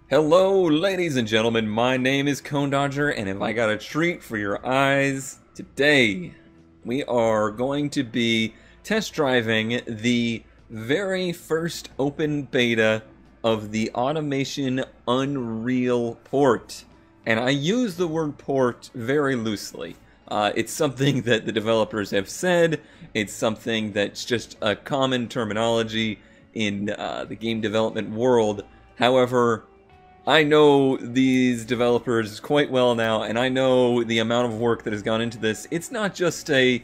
Hello, ladies and gentlemen. My name is Cone Dodger, and if I got a treat for your eyes today, we are going to be test driving the very first open beta of the Automation Unreal port. And I use the word port very loosely. It's something that the developers have said. It's something that's just a common terminology in the game development world. However, I know these developers quite well now, and I know the amount of work that has gone into this. It's not just a,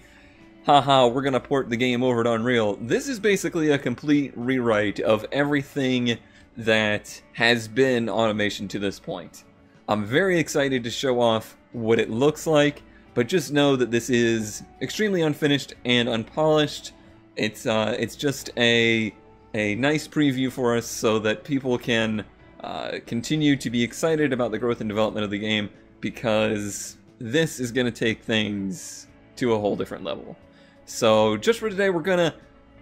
haha, we're gonna port the game over to Unreal. This is basically a complete rewrite of everything that has been Automation to this point. I'm very excited to show off what it looks like, but just know that this is extremely unfinished and unpolished. It's just a nice preview for us so that people can continue to be excited about the growth and development of the game, because this is going to take things to a whole different level. So just for today, we're going to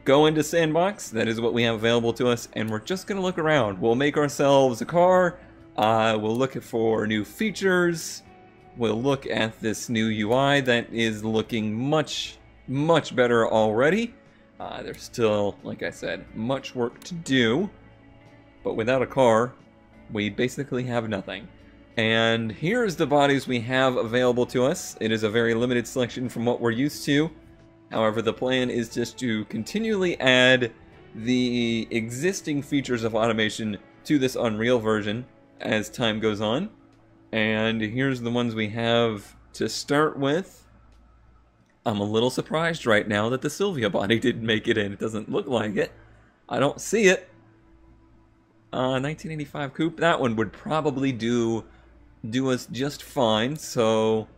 go into Sandbox. That is what we have available to us, and we're just going to look around. We'll make ourselves a car. We'll look for new features. We'll look at this new UI that is looking much, much better already. There's still, like I said, much work to do, but without a car, we basically have nothing. And here's the bodies we have available to us. It is a very limited selection from what we're used to. However, the plan is just to continually add the existing features of Automation to this Unreal version as time goes on. And here's the ones we have to start with. I'm a little surprised right now that the Sylvia body didn't make it in. It doesn't look like it. I don't see it. 1985 coupe. That one would probably do us just fine. So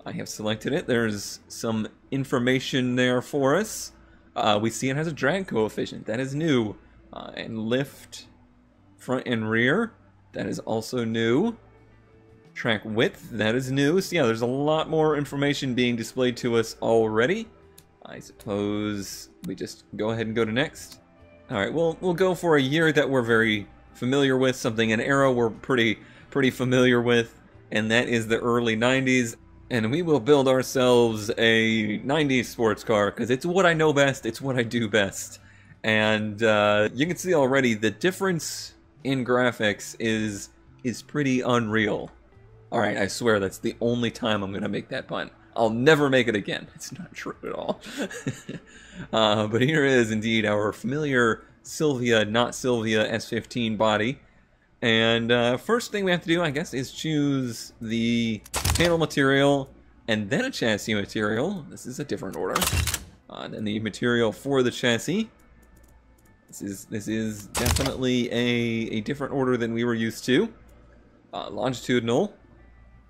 I have selected it. There's some information there for us. We see it has a drag coefficient. That is new. And lift front and rear. That is also new. Track width. That is new. So yeah, there's a lot more information being displayed to us already. I suppose we just go ahead and go to next. Alright, we'll go for a year that we're very familiar with, an era we're pretty familiar with, and that is the early 90s. And we will build ourselves a 90s sports car, because it's what I know best, it's what I do best. And you can see already the difference in graphics is pretty unreal. Alright, I swear that's the only time I'm going to make that pun. I'll never make it again. It's not true at all. But here is indeed our familiar Sylvia, not Sylvia S15 body. And first thing we have to do, I guess, is choose the panel material and then a chassis material. This is a different order. Then the material for the chassis. This is definitely a different order than we were used to. Longitudinal.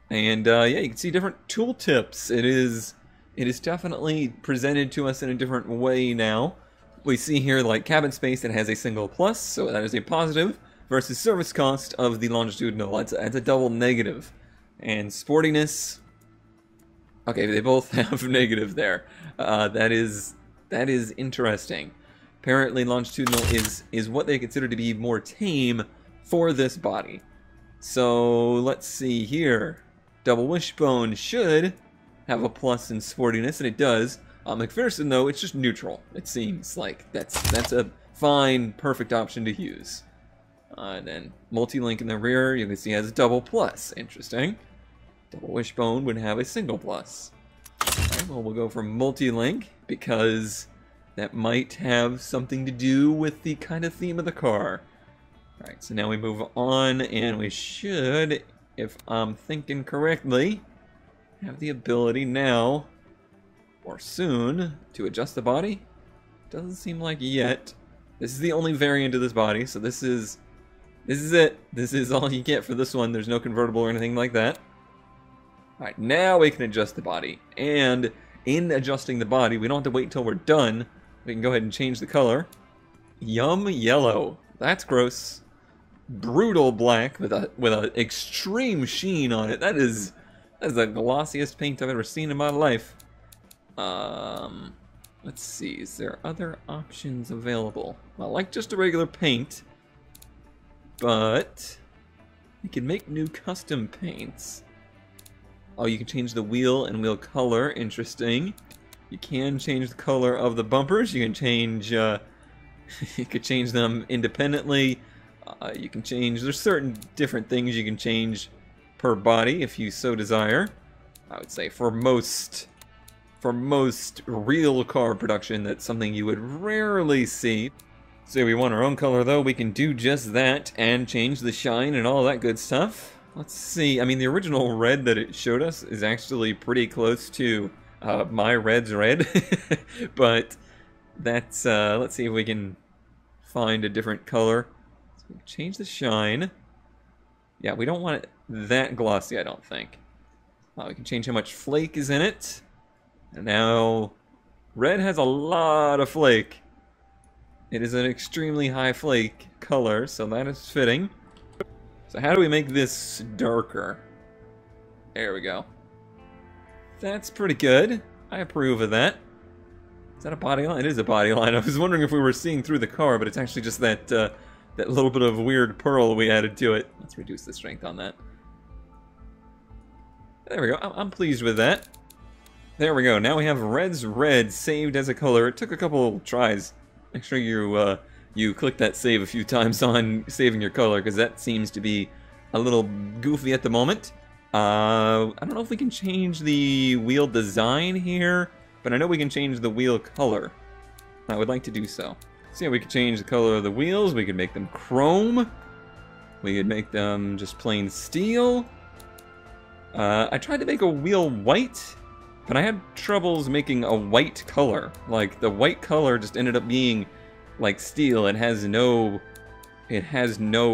And yeah, you can see different tooltips. It is definitely presented to us in a different way now. We see here, like, cabin space that has a single plus, so that is a positive, versus service cost of the longitudinal. That's a double negative. And sportiness, okay, they both have negative there. That is interesting. Apparently longitudinal is what they consider to be more tame for this body. So let's see here. Double wishbone should have a plus in sportiness, and it does. McPherson, though, it's just neutral. It seems like that's a fine, perfect option to use. And then multi-link in the rear, you can see has a double plus. Interesting. Double wishbone would have a single plus. Alright, well, we'll go for multi-link, because that might have something to do with the kind of theme of the car. Alright, so now we move on, and we should, if I'm thinking correctly, have the ability now, or soon, to adjust the body. Doesn't seem like yet. This is the only variant of this body, so this is it. This is all you get for this one. There's no convertible or anything like that. Alright, now we can adjust the body. And in adjusting the body, we don't have to wait until we're done. We can go ahead and change the color. Yum yellow. That's gross. Brutal black with a extreme sheen on it. That's the glossiest paint I've ever seen in my life. Let's see, is there other options available? Well, like just a regular paint, but We can make new custom paints. Oh, you can change the wheel and wheel color. Interesting. You can change the color of the bumpers. You can change, you could change them independently. You can change, there's certain different things you can change per body if you so desire. I would say for most real car production, that's something you would rarely see. Say we want our own color though, we can do just that and change the shine and all that good stuff. Let's see, I mean the original red that it showed us is actually pretty close to my red's red. But that's, let's see if we can find a different color. So we can change the shine. Yeah, we don't want it that glossy, I don't think. We can change how much flake is in it. And now, red has a lot of flake. It is an extremely high flake color, so that is fitting. So how do we make this darker? There we go. That's pretty good. I approve of that. Is that a body line? It is a body line. I was wondering if we were seeing through the car, but it's actually just that that little bit of weird pearl we added to it. Let's reduce the strength on that. There we go. I'm pleased with that. There we go. Now we have red's red saved as a color. It took a couple tries. Make sure you click that save a few times on saving your color, because that seems to be a little goofy at the moment. I don't know if we can change the wheel design here, but I know we can change the wheel color. I would like to do so. So yeah, we could change the color of the wheels. We could make them chrome. We could make them just plain steel. I tried to make a wheel white, but I had troubles making a white color. Like, the white color just ended up being like steel. It has no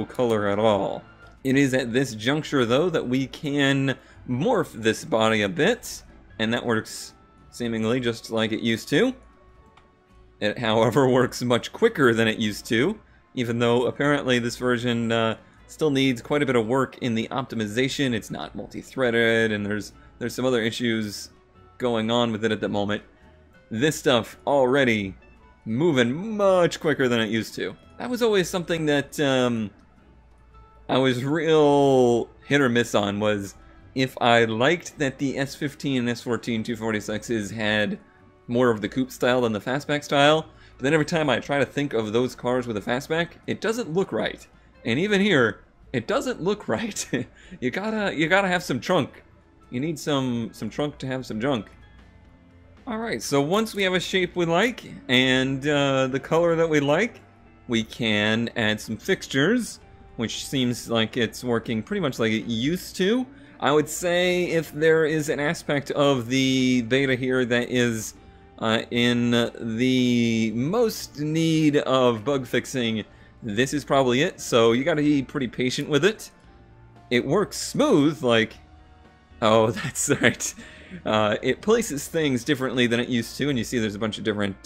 color at all. It is at this juncture, though, that we can morph this body a bit, and that works seemingly just like it used to. It, however, works much quicker than it used to, even though apparently this version still needs quite a bit of work in the optimization. It's not multi-threaded, and there's some other issues going on with it at the moment. This stuff already moving much quicker than it used to. That was always something that I was real hit or miss on, was if I liked that the S15 and S14 246s had more of the coupe style than the fastback style, but then every time I try to think of those cars with a fastback, it doesn't look right. And even here, it doesn't look right. you gotta have some trunk. You need some trunk to have some junk. Alright, so once we have a shape we like, and the color that we like, we can add some fixtures, which seems like it's working pretty much like it used to. I would say if there is an aspect of the beta here that is in the most need of bug fixing, this is probably it, so you gotta be pretty patient with it. It works smooth, like... Oh, that's right. It places things differently than it used to, and you see there's a bunch of different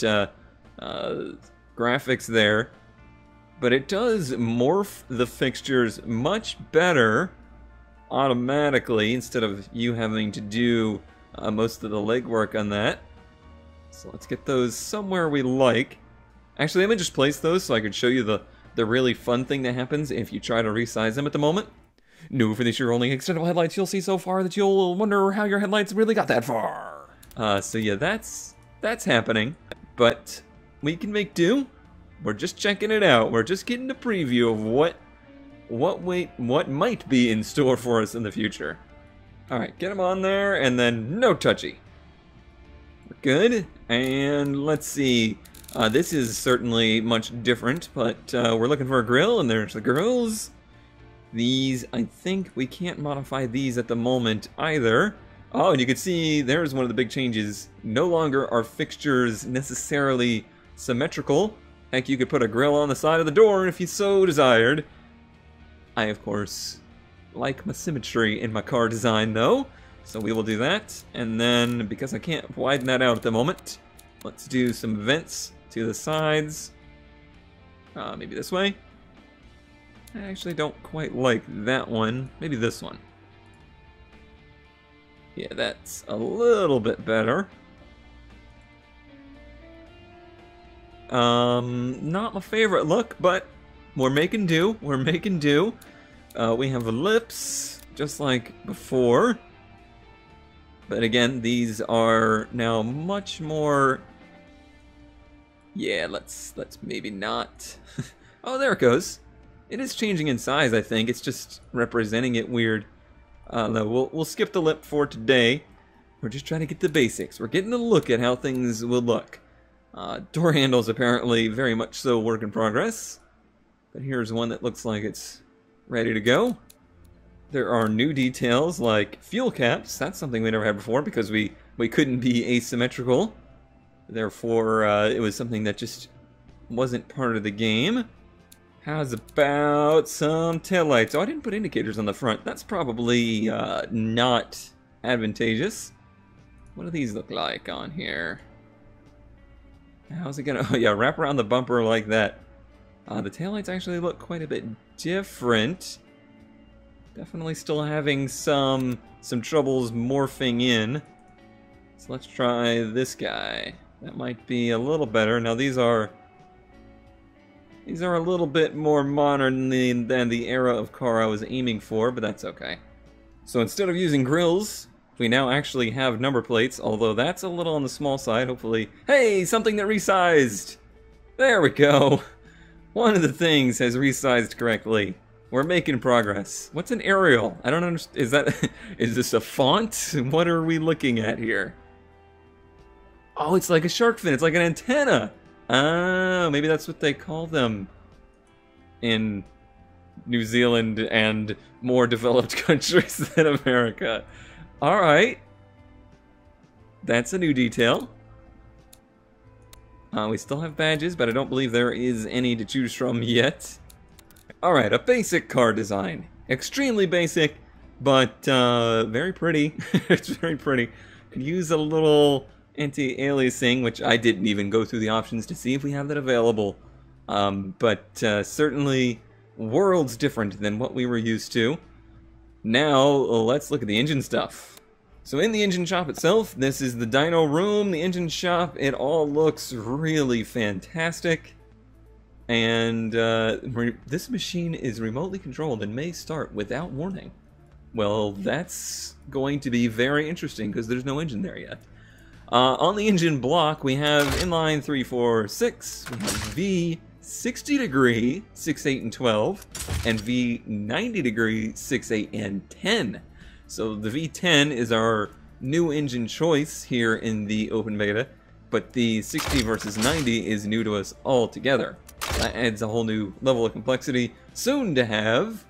graphics there. But it does morph the fixtures much better automatically, instead of you having to do most of the legwork on that. So let's get those somewhere we like. Actually, let me just place those so I could show you the really fun thing that happens if you try to resize them at the moment. New for this year only extendable headlights. You'll see so far that you'll wonder how your headlights really got that far. So yeah, that's happening. But we can make do. We're just checking it out. We're just getting a preview of what might be in store for us in the future. All right, get them on there, and then no touchy. We're good. And let's see. This is certainly much different, but we're looking for a grill, and there's the grills. These, I think we can't modify these at the moment either. Oh, and you can see there's one of the big changes. No longer are fixtures necessarily symmetrical. Heck, you could put a grill on the side of the door if you so desired. I, of course, like my symmetry in my car design, though, so we will do that. And then, because I can't widen that out at the moment, let's do some vents to the sides. Maybe this way. I actually don't quite like that one. Maybe this one. Yeah, that's a little bit better. Not my favorite look, but we're making do. We're making do. We have lips, just like before. But again, these are now much more... Yeah, let's maybe not. Oh, there it goes. It is changing in size, I think. It's just representing it weird. No, we'll skip the lip for today. We're just trying to get the basics. We're getting a look at how things will look. Door handles apparently very much so work in progress. But here's one that looks like it's ready to go. There are new details like fuel caps. That's something we never had before because we couldn't be asymmetrical. Therefore, it was something that just wasn't part of the game. How's about some taillights? Oh, I didn't put indicators on the front. That's probably not advantageous. What do these look like on here? How's it gonna... Oh yeah, wrap around the bumper like that. The taillights actually look quite a bit different. Definitely still having some troubles morphing in. So let's try this guy. That might be a little better. Now these are a little bit more modern than the era of car I was aiming for, but that's okay. So instead of using grills, we now actually have number plates, although that's a little on the small side, hopefully. Hey, something that resized! There we go! One of the things has resized correctly. We're making progress. What's an aerial? I don't understand. Is this a font? What are we looking at here? Oh, it's like a shark fin. It's like an antenna. Oh, maybe that's what they call them in New Zealand and more developed countries than America. Alright. That's a new detail. We still have badges, but I don't believe there is any to choose from yet. Alright, a basic car design. Extremely basic, but very pretty. It's very pretty. Could use a little anti-aliasing, which I didn't even go through the options to see if we have that available. But certainly worlds different than what we were used to. Now, let's look at the engine stuff. So in the engine shop itself, this is the dyno room, the engine shop. It all looks really fantastic. And this machine is remotely controlled and may start without warning. Well, that's going to be very interesting because there's no engine there yet. On the engine block, we have inline 3, 4, 6. We have V 60 degree 6, 8, and 12, and V 90 degree 6, 8, and 10. So the V10 is our new engine choice here in the open beta, but the 60 versus 90 is new to us altogether. That adds a whole new level of complexity, soon to have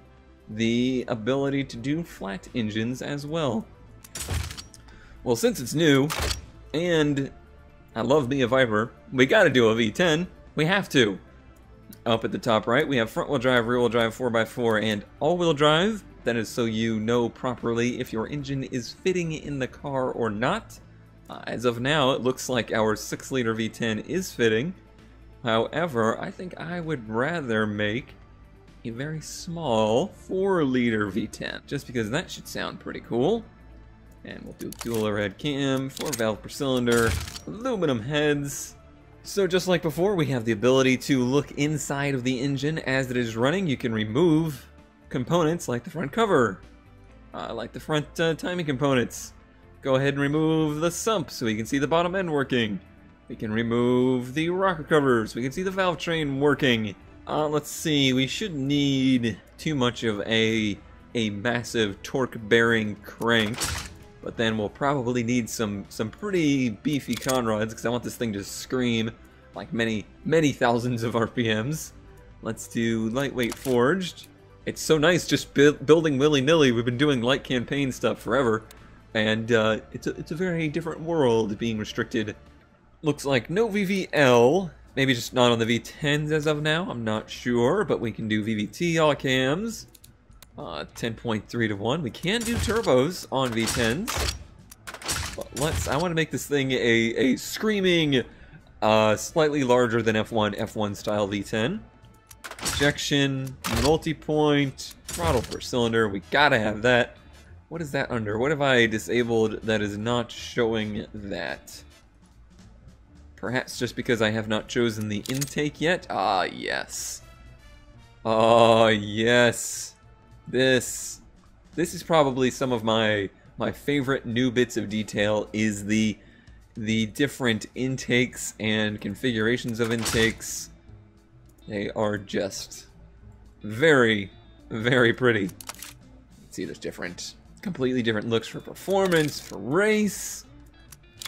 the ability to do flat engines as well. Well, since it's new, and I love me a Viper, we gotta do a V10. We have to. Up at the top right, we have front-wheel drive, rear-wheel drive, 4x4, and all-wheel drive. That is so you know properly if your engine is fitting in the car or not. As of now, it looks like our 6-liter V10 is fitting. However, I think I would rather make a very small 4-liter V10, just because that should sound pretty cool. And we'll do dual overhead cam, 4 valve per cylinder, aluminum heads. So just like before, we have the ability to look inside of the engine as it is running. You can remove components like the front cover, like the front timing components. Go ahead and remove the sump so we can see the bottom end working. We can remove the rocker covers. We can see the valve train working. Let's see, we shouldn't need too much of a massive torque-bearing crank. But then we'll probably need some pretty beefy conrods because I want this thing to scream like many thousands of RPMs. Let's do lightweight forged. It's so nice just building willy-nilly. We've been doing light campaign stuff forever, and it's a very different world being restricted. Looks like no VVL, maybe just not on the V10s as of now. I'm not sure, but we can do VVT all cams. 10.3 to 1. We can do turbos on V10s. But I want to make this thing a screaming, slightly larger than F1 style V10. Ejection, multi-point, throttle per cylinder. We gotta have that. What is that under? What have I disabled that is not showing that? Perhaps just because I have not chosen the intake yet? Ah, yes. Oh, yes. This is probably some of my favorite new bits of detail is the different intakes and configurations of intakes. They are just very, very pretty. See, there's completely different looks for performance, for race,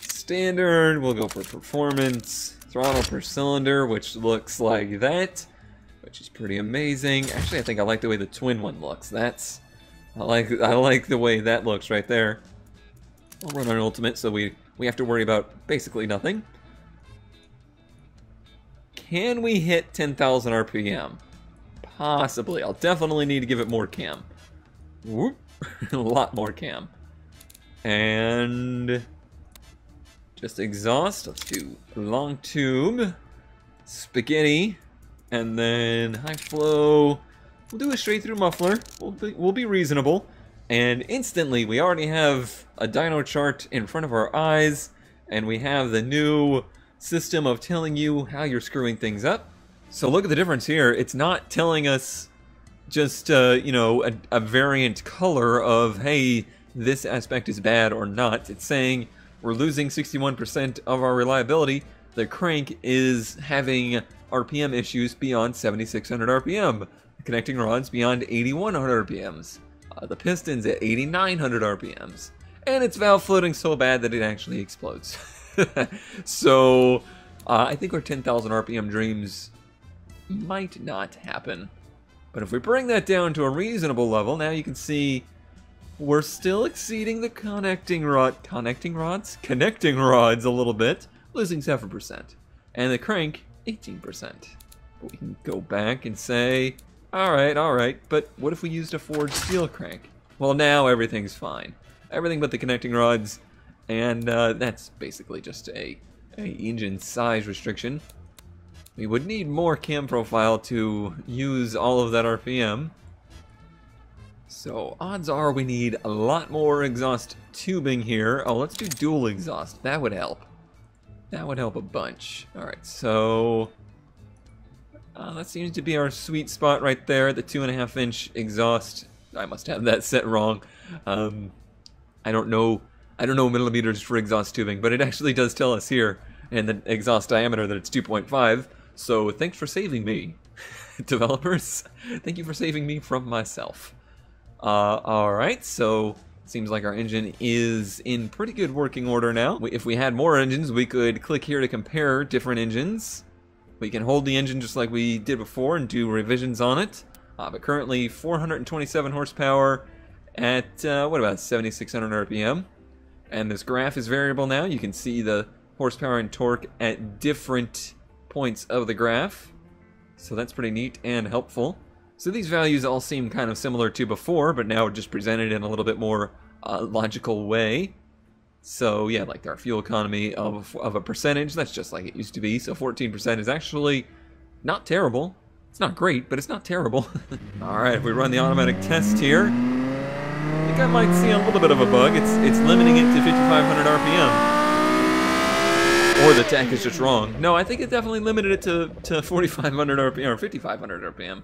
standard. We'll go for performance, throttle per cylinder, which looks like that, which is pretty amazing. Actually, I think I like the way the twin one looks. I like the way that looks right there. I'll run on ultimate, so we have to worry about basically nothing. Can we hit 10,000 RPM? Possibly. I'll definitely need to give it more cam. Whoop. A lot more cam. And just exhaust. Let's do long tube, spaghetti, and then high flow. We'll do a straight through muffler. We'll be reasonable. And instantly, we already have a dyno chart in front of our eyes, and we have the new system of telling you how you're screwing things up. So look at the difference here. It's not telling us just, you know, a variant color of, hey, this aspect is bad or not. It's saying we're losing 61% of our reliability. The crank is having RPM issues beyond 7,600 RPM. The connecting rod's beyond 8,100 RPMs. The piston's at 8,900 RPMs. And it's valve floating so bad that it actually explodes. So, I think our 10,000 RPM dreams might not happen. But if we bring that down to a reasonable level, now you can see we're still exceeding the connecting rods a little bit, losing 7%. And the crank, 18%. But we can go back and say, alright, but what if we used a forged steel crank? Well, now everything's fine. Everything but the connecting rods, and that's basically just a engine size restriction. We would need more cam profile to use all of that RPM. So odds are we need a lot more exhaust tubing here. Oh, let's do dual exhaust. That would help. That would help a bunch. Alright, so that seems to be our sweet spot right there, the 2.5-inch exhaust. I must have that set wrong. I don't know millimeters for exhaust tubing, but it actually does tell us here in the exhaust diameter that it's 2.5. So thanks for saving me, developers. Thank you for saving me from myself. Alright, so seems like our engine is in pretty good working order now. If we had more engines, we could click here to compare different engines. We can hold the engine just like we did before and do revisions on it. But currently 427 horsepower at, what about 7,600 RPM? And this graph is variable now. You can see the horsepower and torque at different points of the graph. So that's pretty neat and helpful. So these values all seem kind of similar to before, but now just presented in a little bit more logical way. So yeah, like our fuel economy of a percentage, that's just like it used to be. So 14% is actually not terrible. It's not great, but it's not terrible. Alright, if we run the automatic test here, I think I might see a little bit of a bug. It's limiting it to 5,500 RPM. Or the tech is just wrong. No, I think it definitely limited it to 4,500 RPM, or 5,500 RPM.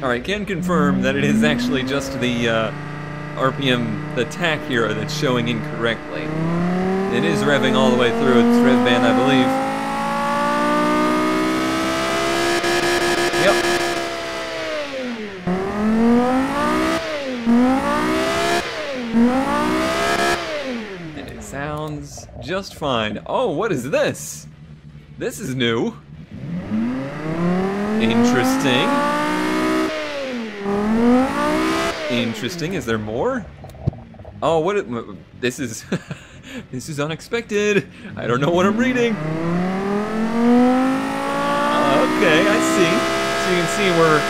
Alright, can confirm that it is actually just the RPM, the tach here that's showing incorrectly. It is revving all the way through its rev band, I believe. Yep. And it sounds just fine. Oh, what is this? This is new. Interesting. Interesting. Is there more? Oh, this is this is unexpected. I don't know what I'm reading. Okay, I see. So you can see we're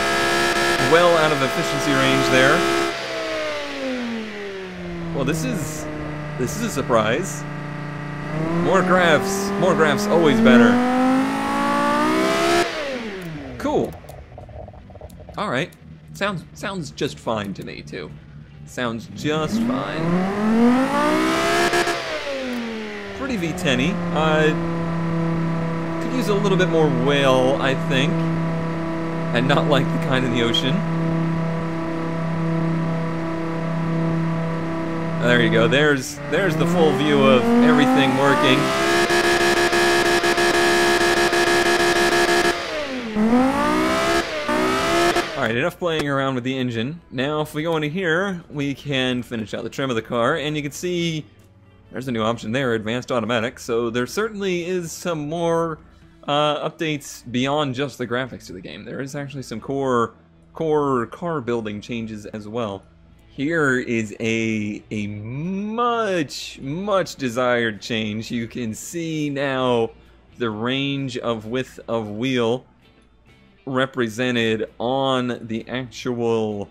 well out of efficiency range there. Well, this is a surprise. More graphs, always better. Cool. All right. Sounds just fine to me too. Sounds just fine. Pretty V10-y. Could use a little bit more whale, I think, and not like the kind in the ocean. There you go. There's the full view of everything working. Alright, enough playing around with the engine. Now, if we go into here, we can finish out the trim of the car, and you can see there's a new option there, Advanced Automatic. So there certainly is some more updates beyond just the graphics of the game. There is actually some core car building changes as well. Here is a much desired change. You can see now the range of width of wheel represented on the actual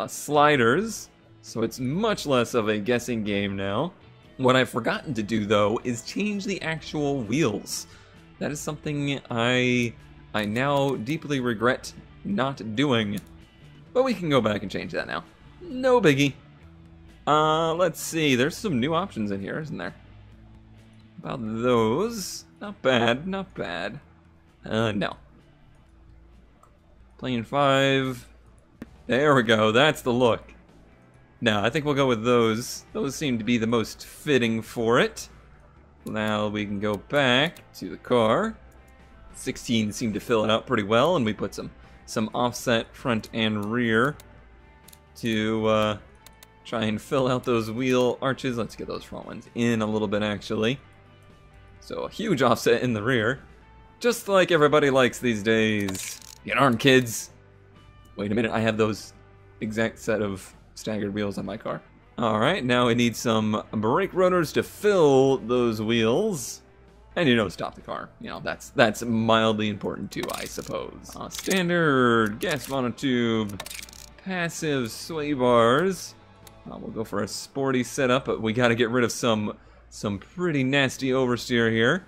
sliders, so it's much less of a guessing game now. What I've forgotten to do though is change the actual wheels. That is something I now deeply regret not doing, but we can go back and change that now. No biggie. Let's see, there's some new options in here, isn't there? About those, not bad, not bad. No. Plane 5. There we go, that's the look. Now, I think we'll go with those. Those seem to be the most fitting for it. Now we can go back to the car. 16 seemed to fill it out pretty well, and we put some offset front and rear to try and fill out those wheel arches. Let's get those front ones in a little bit, actually. So a huge offset in the rear, just like everybody likes these days. Get on, kids. Wait a minute, I have those exact set of staggered wheels on my car. Alright, now we need some brake rotors to fill those wheels. And, you know, stop the car. You know, that's mildly important too, I suppose. Standard gas monotube, passive sway bars. We'll go for a sporty setup, but we gotta get rid of some pretty nasty oversteer here.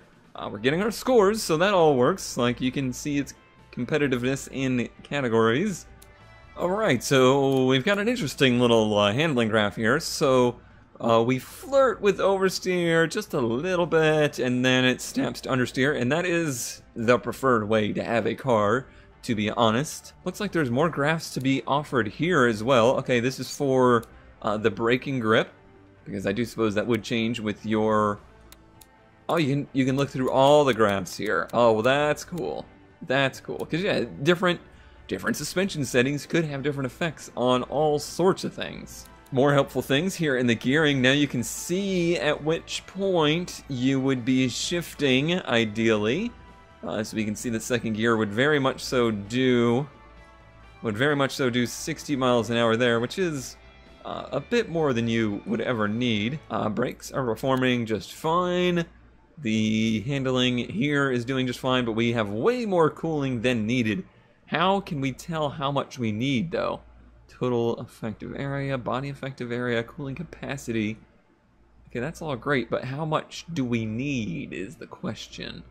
We're getting our scores, so that all works. Like, you can see it's competitiveness in categories. Alright, so we've got an interesting little handling graph here. So we flirt with oversteer just a little bit, and then it snaps to understeer, and that is the preferred way to have a car, to be honest. Looks like there's more graphs to be offered here as well. Okay, this is for the braking grip, because I do suppose that would change with your... Oh, you can look through all the graphs here. Oh, well, that's cool. That's cool, because yeah, different suspension settings could have different effects on all sorts of things. More helpful things here in the gearing. Now you can see at which point you would be shifting, ideally. So we can see that second gear would very much so do 60 miles an hour there, which is a bit more than you would ever need. Brakes are performing just fine. The handling here is doing just fine, but we have way more cooling than needed. How can we tell how much we need, though? Total effective area, body effective area, cooling capacity. Okay, that's all great, but how much do we need is the question.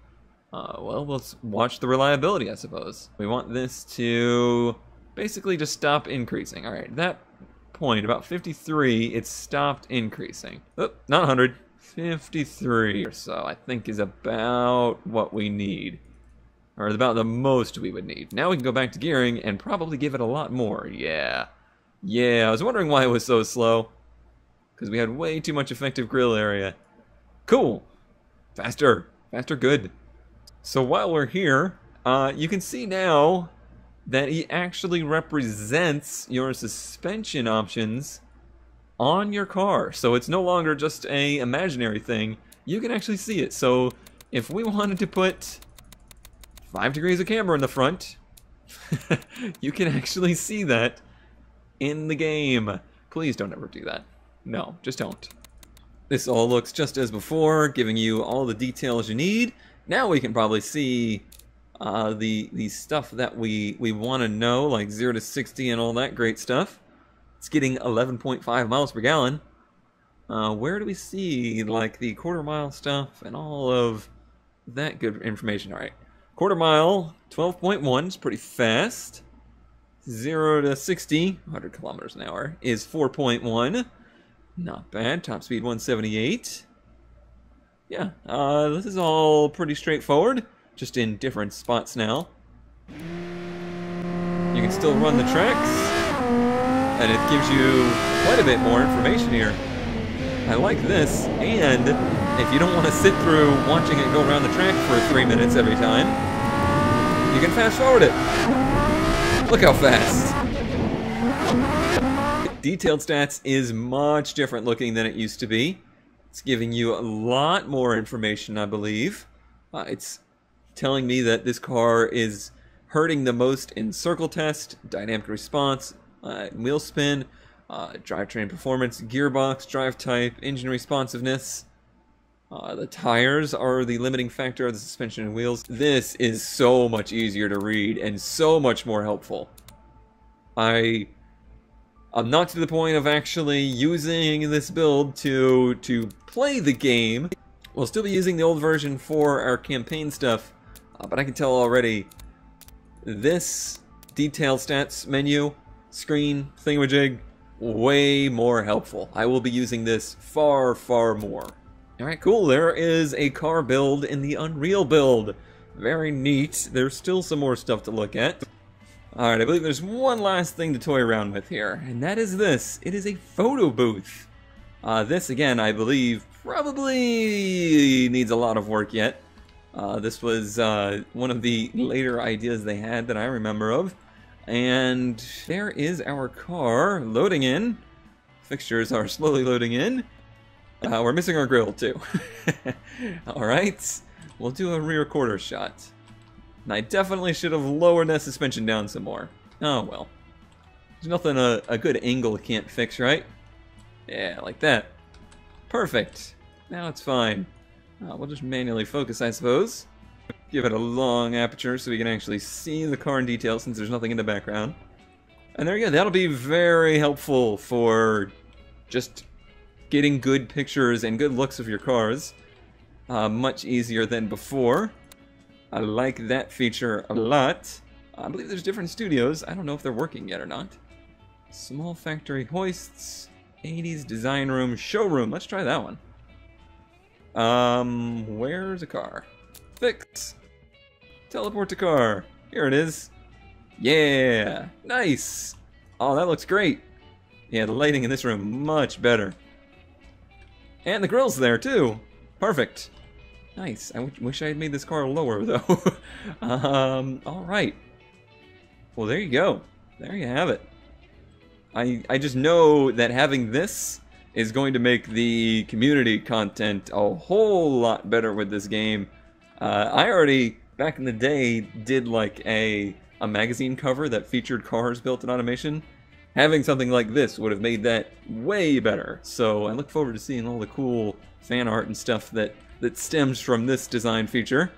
Well, let's watch the reliability, I suppose. We want this to basically just stop increasing. All right, that point, about 53, it stopped increasing. Oh, not 100. 53 or so, I think, is about what we need. Or about the most we would need. Now we can go back to gearing and probably give it a lot more. Yeah. Yeah, I was wondering why it was so slow. Because we had way too much effective grill area. Cool. Faster. Faster, good. So while we're here, you can see now that it actually represents your suspension options on your car. So it's no longer just a imaginary thing. You can actually see it. So if we wanted to put 5 degrees of camber in the front, you can actually see that in the game. Please don't ever do that. No, just don't. This all looks just as before, giving you all the details you need. Now we can probably see the stuff that we want to know, like 0 to 60 and all that great stuff. It's getting 11.5 miles per gallon. Where do we see like the quarter mile stuff and all of that good information? All right, quarter mile, 12.1 is pretty fast. 0 to 60, 100 kilometers an hour, is 4.1. Not bad. Top speed 178. Yeah, this is all pretty straightforward. just in different spots now. You can still run the tracks, and it gives you quite a bit more information here. I like this, and if you don't want to sit through watching it go around the track for 3 minutes every time, you can fast forward it. Look how fast. Detailed stats is much different looking than it used to be. It's giving you a lot more information, I believe. It's telling me that this car is hurting the most in circle test, dynamic response, wheel spin, drivetrain performance, gearbox, drive type, engine responsiveness. The tires are the limiting factor of the suspension and wheels. This is so much easier to read and so much more helpful. I'm not to the point of actually using this build to play the game. We'll still be using the old version for our campaign stuff, but I can tell already this detailed stats menu, screen, thingamajig, way more helpful. I will be using this far, far more. Alright, cool. There is a car build in the Unreal build. Very neat. There's still some more stuff to look at. Alright, I believe there's one last thing to toy around with here, and that is this. It is a photo booth. This, again, I believe, probably needs a lot of work yet. This was one of the later ideas they had that I remember of. And there is our car loading in. Fixtures are slowly loading in. We're missing our grill, too. Alright, we'll do a rear quarter shot. And I definitely should have lowered that suspension down some more. Oh well. There's nothing a good angle can't fix, right? Yeah, like that. Perfect. Now it's fine. We'll just manually focus, I suppose. Give it a long aperture so we can actually see the car in detail since there's nothing in the background. And there you go. That'll be very helpful for just getting good pictures and good looks of your cars. Much easier than before. I like that feature a lot. I believe there's different studios. I don't know if they're working yet or not. Small factory hoists. 80s design room. Showroom. Let's try that one. Where's a car? Fix. Teleport to car. Here it is. Yeah. Nice. Oh, that looks great. Yeah, the lighting in this room much better. And the grill's there too. Perfect. Nice. I wish I had made this car lower, though. Alright. Well, there you go. There you have it. I just know that having this is going to make the community content a whole lot better with this game. I already, back in the day, did like a magazine cover that featured cars built in automation. Having something like this would have made that way better. So I look forward to seeing all the cool fan art and stuff that stems from this design feature.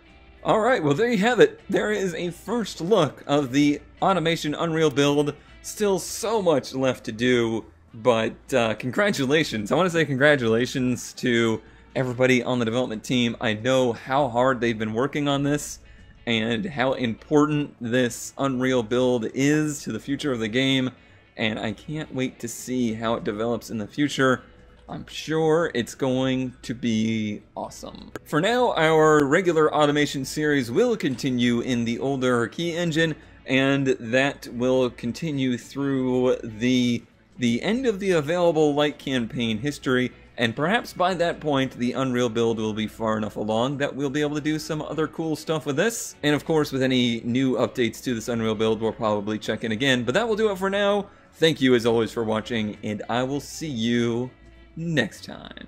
Alright, well there you have it. There is a first look of the Automation Unreal build. Still so much left to do, but congratulations. I want to say congratulations to everybody on the development team. I know how hard they've been working on this and how important this Unreal build is to the future of the game, and I can't wait to see how it develops in the future. I'm sure it's going to be awesome. For now, our regular automation series will continue in the older key engine, and that will continue through the end of the available light campaign history, and perhaps by that point the Unreal build will be far enough along that we'll be able to do some other cool stuff with this. And of course, with any new updates to this Unreal build, we'll probably check in again. But that will do it for now. Thank you as always for watching, and I will see you next time.